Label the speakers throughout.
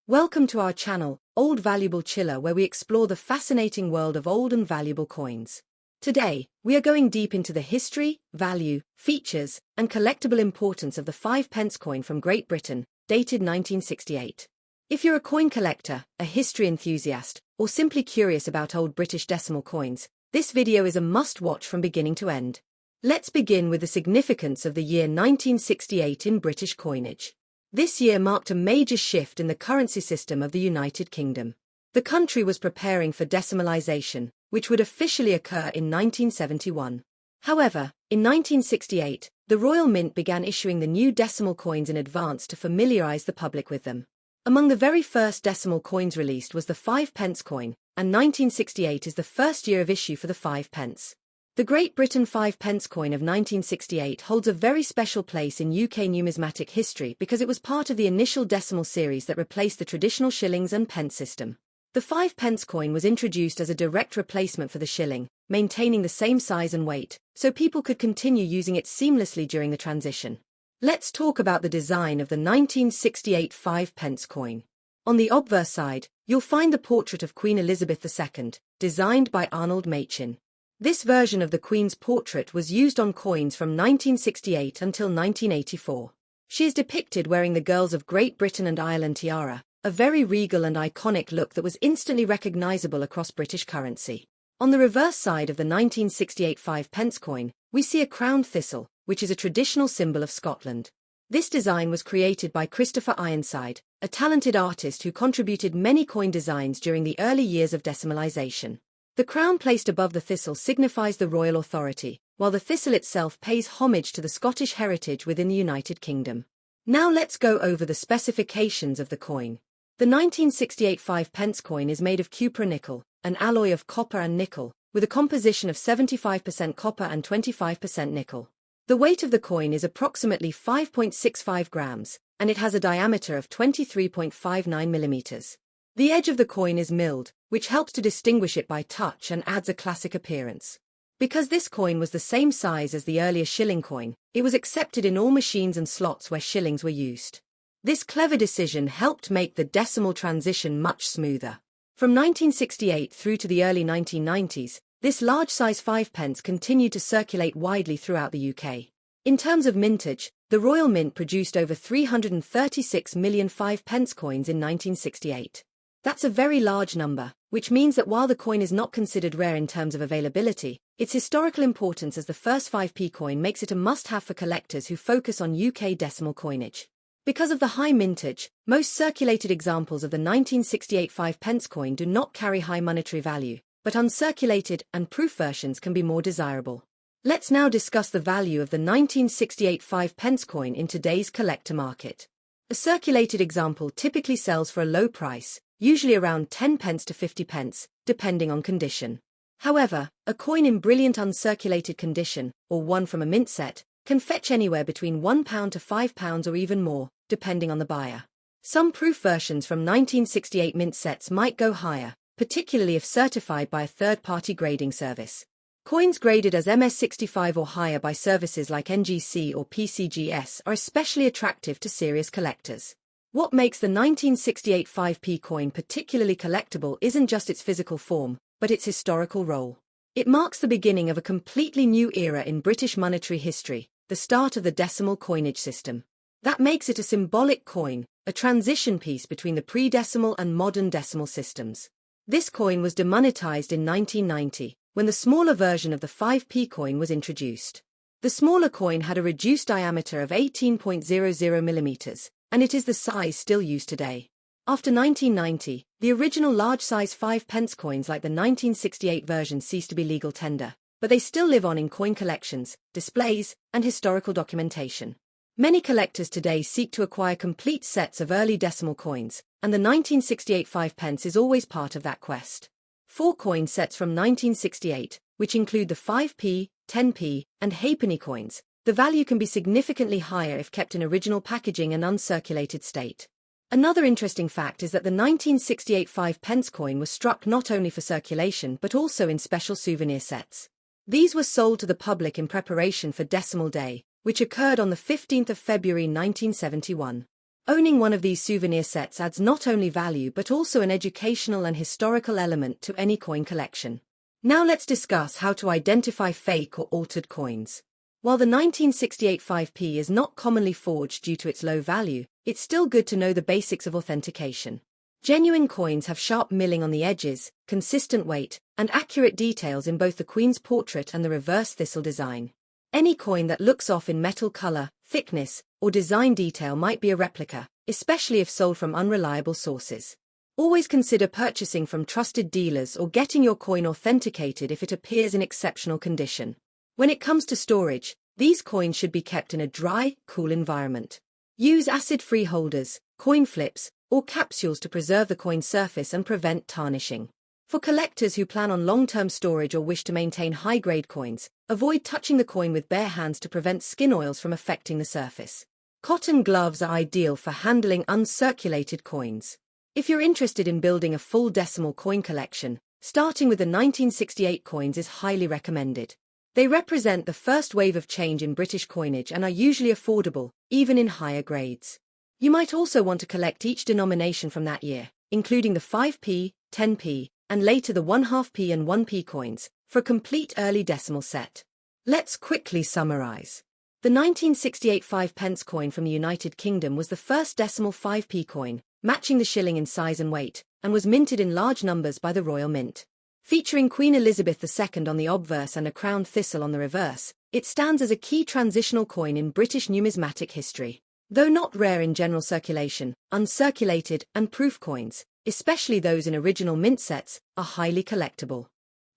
Speaker 1: Welcome to our channel, Old Valuable Chiller, where we explore the fascinating world of old and valuable coins. Today, we are going deep into the history, value, features, and collectible importance of the 5p coin from Great Britain, dated 1968. If you're a coin collector, a history enthusiast, or simply curious about old British decimal coins, this video is a must-watch from beginning to end. Let's begin with the significance of the year 1968 in British coinage. This year marked a major shift in the currency system of the United Kingdom. The country was preparing for decimalisation, which would officially occur in 1971. However, in 1968, the Royal Mint began issuing the new decimal coins in advance to familiarise the public with them. Among the very first decimal coins released was the 5p coin, and 1968 is the first year of issue for the 5p. The Great Britain 5p coin of 1968 holds a very special place in UK numismatic history because it was part of the initial decimal series that replaced the traditional shillings and pence system. The 5p coin was introduced as a direct replacement for the shilling, maintaining the same size and weight, so people could continue using it seamlessly during the transition. Let's talk about the design of the 1968 5p coin. On the obverse side, you'll find the portrait of Queen Elizabeth II, designed by Arnold Machin. This version of the Queen's portrait was used on coins from 1968 until 1984. She is depicted wearing the Girls of Great Britain and Ireland tiara, a very regal and iconic look that was instantly recognisable across British currency. On the reverse side of the 1968 5p coin, we see a crowned thistle, which is a traditional symbol of Scotland. This design was created by Christopher Ironside, a talented artist who contributed many coin designs during the early years of decimalisation. The crown placed above the thistle signifies the royal authority, while the thistle itself pays homage to the Scottish heritage within the United Kingdom. Now let's go over the specifications of the coin. The 1968 5p coin is made of cupronickel, an alloy of copper and nickel, with a composition of 75% copper and 25% nickel. The weight of the coin is approximately 5.65 grams, and it has a diameter of 23.59 millimeters. The edge of the coin is milled, which helps to distinguish it by touch and adds a classic appearance. Because this coin was the same size as the earlier shilling coin, it was accepted in all machines and slots where shillings were used. This clever decision helped make the decimal transition much smoother. From 1968 through to the early 1990s, this large-size 5p continued to circulate widely throughout the UK. In terms of mintage, the Royal Mint produced over 336 million 5p coins in 1968. That's a very large number, which means that while the coin is not considered rare in terms of availability, its historical importance as the first 5p coin makes it a must-have for collectors who focus on UK decimal coinage. Because of the high mintage, most circulated examples of the 1968 5p coin do not carry high monetary value, but uncirculated and proof versions can be more desirable. Let's now discuss the value of the 1968 5p coin in today's collector market. A circulated example typically sells for a low price, usually around 10p to 50p, depending on condition. However, a coin in brilliant uncirculated condition, or one from a mint set, can fetch anywhere between £1 to £5 or even more, depending on the buyer. Some proof versions from 1968 mint sets might go higher, particularly if certified by a third-party grading service. Coins graded as MS65 or higher by services like NGC or PCGS are especially attractive to serious collectors. What makes the 1968 5p coin particularly collectible isn't just its physical form, but its historical role. It marks the beginning of a completely new era in British monetary history, the start of the decimal coinage system. That makes it a symbolic coin, a transition piece between the pre-decimal and modern decimal systems. This coin was demonetized in 1990, when the smaller version of the 5p coin was introduced. The smaller coin had a reduced diameter of 18.00 millimeters, and it is the size still used today. After 1990, the original large-size 5p coins like the 1968 version ceased to be legal tender, but they still live on in coin collections, displays, and historical documentation. Many collectors today seek to acquire complete sets of early decimal coins, and the 1968 5p is always part of that quest. 4 coin sets from 1968, which include the 5p, 10p, and halfpenny coins. The value can be significantly higher if kept in original packaging and uncirculated state. Another interesting fact is that the 1968 5p coin was struck not only for circulation but also in special souvenir sets. These were sold to the public in preparation for Decimal Day, which occurred on the 15th of February 1971. Owning one of these souvenir sets adds not only value but also an educational and historical element to any coin collection. Now let's discuss how to identify fake or altered coins. While the 1968 5p is not commonly forged due to its low value, it's still good to know the basics of authentication. Genuine coins have sharp milling on the edges, consistent weight, and accurate details in both the Queen's portrait and the reverse thistle design. Any coin that looks off in metal color, thickness, or design detail might be a replica, especially if sold from unreliable sources. Always consider purchasing from trusted dealers or getting your coin authenticated if it appears in exceptional condition. When it comes to storage, these coins should be kept in a dry, cool environment. Use acid-free holders, coin flips, or capsules to preserve the coin surface and prevent tarnishing. For collectors who plan on long-term storage or wish to maintain high-grade coins, avoid touching the coin with bare hands to prevent skin oils from affecting the surface. Cotton gloves are ideal for handling uncirculated coins. If you're interested in building a full decimal coin collection, starting with the 1968 coins is highly recommended. They represent the first wave of change in British coinage and are usually affordable, even in higher grades. You might also want to collect each denomination from that year, including the 5p, 10p, and later the 1/2p and 1p coins, for a complete early decimal set. Let's quickly summarize. The 1968 5p coin from the United Kingdom was the first decimal 5p coin, matching the shilling in size and weight, and was minted in large numbers by the Royal Mint. Featuring Queen Elizabeth II on the obverse and a crowned thistle on the reverse, it stands as a key transitional coin in British numismatic history. Though not rare in general circulation, uncirculated and proof coins, especially those in original mint sets, are highly collectible.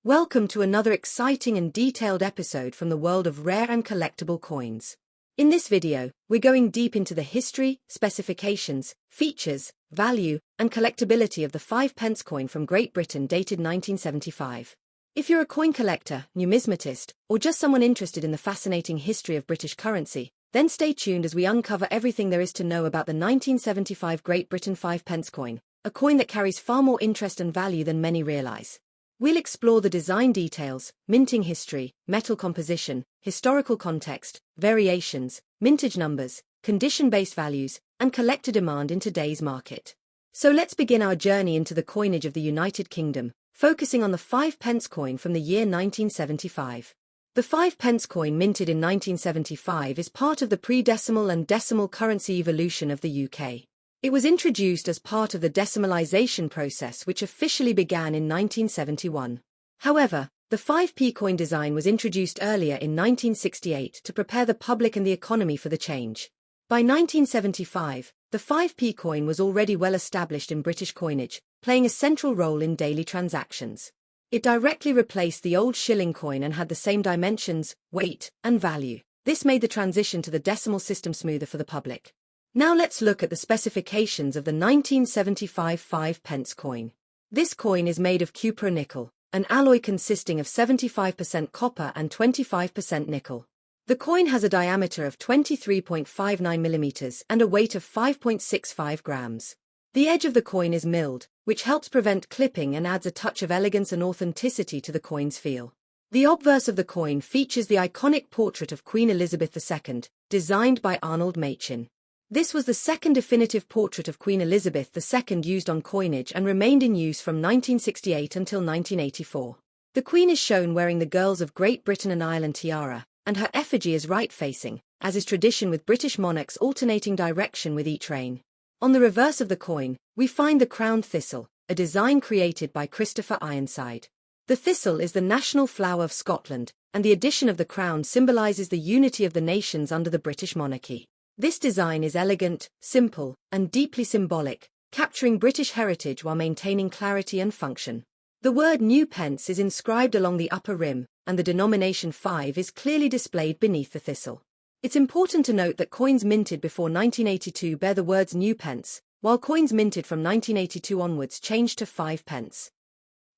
Speaker 1: Welcome to another exciting and detailed episode from the world of rare and collectible coins. In this video, we're going deep into the history, specifications, features, value, and collectability of the 5p coin from Great Britain dated 1975. If you're a coin collector, numismatist, or just someone interested in the fascinating history of British currency, then stay tuned as we uncover everything there is to know about the 1975 Great Britain 5p coin, a coin that carries far more interest and value than many realize. We'll explore the design details, minting history, metal composition, historical context, variations, mintage numbers, condition-based values, and collector demand in today's market. So let's begin our journey into the coinage of the United Kingdom, focusing on the 5p coin from the year 1975. The 5p coin minted in 1975 is part of the pre-decimal and decimal currency evolution of the UK. It was introduced as part of the decimalisation process which officially began in 1971. However, the 5p coin design was introduced earlier in 1968 to prepare the public and the economy for the change. By 1975, the 5p coin was already well established in British coinage, playing a central role in daily transactions. It directly replaced the old shilling coin and had the same dimensions, weight, and value. This made the transition to the decimal system smoother for the public. Now let's look at the specifications of the 1975 5p coin. This coin is made of cupronickel, an alloy consisting of 75% copper and 25% nickel. The coin has a diameter of 23.59 mm and a weight of 5.65 grams. The edge of the coin is milled, which helps prevent clipping and adds a touch of elegance and authenticity to the coin's feel. The obverse of the coin features the iconic portrait of Queen Elizabeth II, designed by Arnold Machin. This was the second definitive portrait of Queen Elizabeth II used on coinage and remained in use from 1968 until 1984. The Queen is shown wearing the Girls of Great Britain and Ireland tiara, and her effigy is right-facing, as is tradition with British monarchs alternating direction with each reign. On the reverse of the coin, we find the crowned thistle, a design created by Christopher Ironside. The thistle is the national flower of Scotland, and the addition of the crown symbolises the unity of the nations under the British monarchy. This design is elegant, simple, and deeply symbolic, capturing British heritage while maintaining clarity and function. The word New Pence is inscribed along the upper rim, and the denomination 5 is clearly displayed beneath the thistle. It's important to note that coins minted before 1982 bear the words New Pence, while coins minted from 1982 onwards changed to 5p.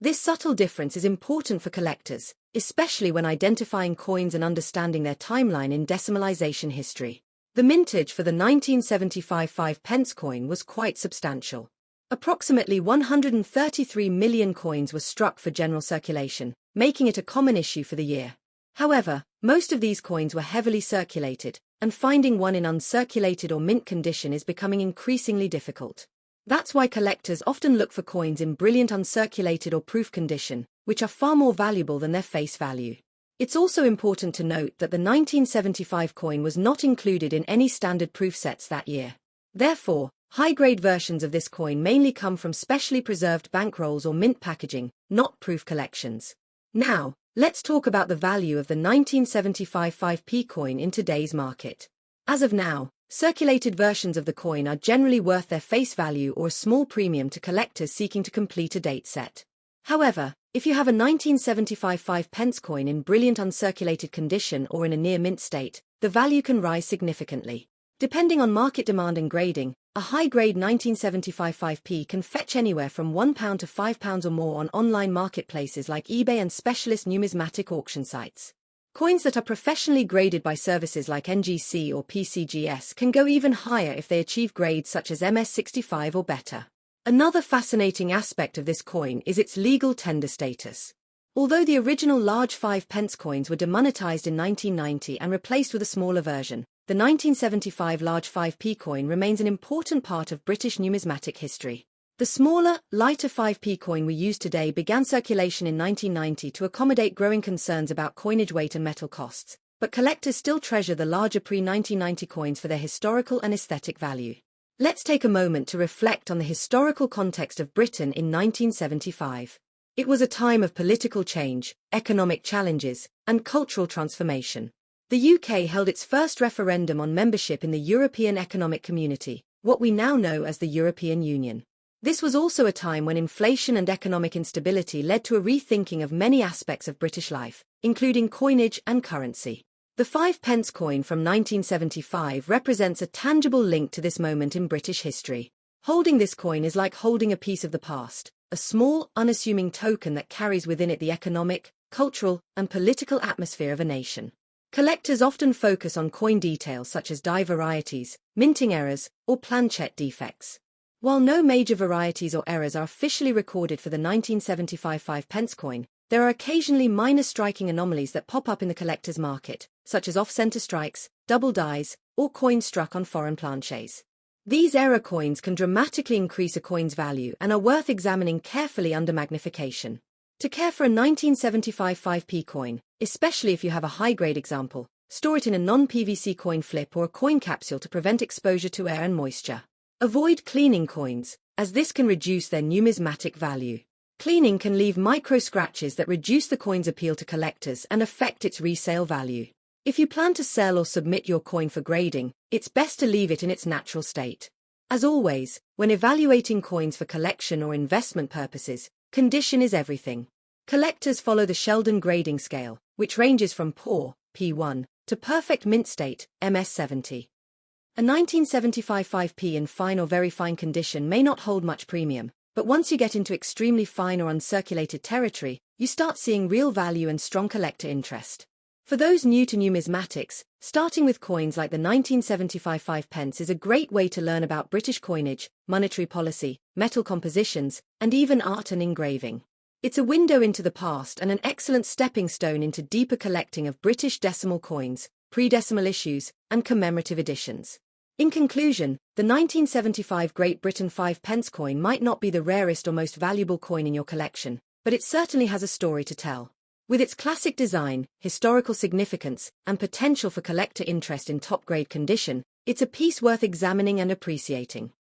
Speaker 1: This subtle difference is important for collectors, especially when identifying coins and understanding their timeline in decimalisation history. The mintage for the 1975 5p coin was quite substantial. Approximately 133 million coins were struck for general circulation, making it a common issue for the year. However, most of these coins were heavily circulated, and finding one in uncirculated or mint condition is becoming increasingly difficult. That's why collectors often look for coins in brilliant uncirculated or proof condition, which are far more valuable than their face value. It's also important to note that the 1975 coin was not included in any standard proof sets that year. Therefore, high-grade versions of this coin mainly come from specially preserved bankrolls or mint packaging, not proof collections. Now, let's talk about the value of the 1975 5p coin in today's market. As of now, circulated versions of the coin are generally worth their face value or a small premium to collectors seeking to complete a date set. However, if you have a 1975 5p coin in brilliant uncirculated condition or in a near-mint state, the value can rise significantly. Depending on market demand and grading, a high-grade 1975 5p can fetch anywhere from £1 to £5 or more on online marketplaces like eBay and specialist numismatic auction sites. Coins that are professionally graded by services like NGC or PCGS can go even higher if they achieve grades such as MS65 or better. Another fascinating aspect of this coin is its legal tender status. Although the original large 5p coins were demonetized in 1990 and replaced with a smaller version, the 1975 large 5p coin remains an important part of British numismatic history. The smaller, lighter 5p coin we use today began circulation in 1990 to accommodate growing concerns about coinage weight and metal costs, but collectors still treasure the larger pre-1990 coins for their historical and aesthetic value. Let's take a moment to reflect on the historical context of Britain in 1975. It was a time of political change, economic challenges, and cultural transformation. The UK held its first referendum on membership in the European Economic Community, what we now know as the European Union. This was also a time when inflation and economic instability led to a rethinking of many aspects of British life, including coinage and currency. The 5p coin from 1975 represents a tangible link to this moment in British history. Holding this coin is like holding a piece of the past, a small, unassuming token that carries within it the economic, cultural, and political atmosphere of a nation. Collectors often focus on coin details such as die varieties, minting errors, or planchet defects. While no major varieties or errors are officially recorded for the 1975 5p coin, there are occasionally minor striking anomalies that pop up in the collector's market, such as off-center strikes, double dies, or coins struck on foreign planchets. These error coins can dramatically increase a coin's value and are worth examining carefully under magnification. To care for a 1975 5p coin, especially if you have a high-grade example, store it in a non-PVC coin flip or a coin capsule to prevent exposure to air and moisture. Avoid cleaning coins, as this can reduce their numismatic value. Cleaning can leave micro-scratches that reduce the coin's appeal to collectors and affect its resale value. If you plan to sell or submit your coin for grading, it's best to leave it in its natural state. As always, when evaluating coins for collection or investment purposes, condition is everything. Collectors follow the Sheldon grading scale, which ranges from poor, P1, to perfect mint state, MS70. A 1975 5p in fine or very fine condition may not hold much premium, but once you get into extremely fine or uncirculated territory, you start seeing real value and strong collector interest. For those new to numismatics, starting with coins like the 1975 5p is a great way to learn about British coinage, monetary policy, metal compositions, and even art and engraving. It's a window into the past and an excellent stepping stone into deeper collecting of British decimal coins, pre-decimal issues, and commemorative editions. In conclusion, the 1975 Great Britain 5p coin might not be the rarest or most valuable coin in your collection, but it certainly has a story to tell. With its classic design, historical significance, and potential for collector interest in top-grade condition, it's a piece worth examining and appreciating.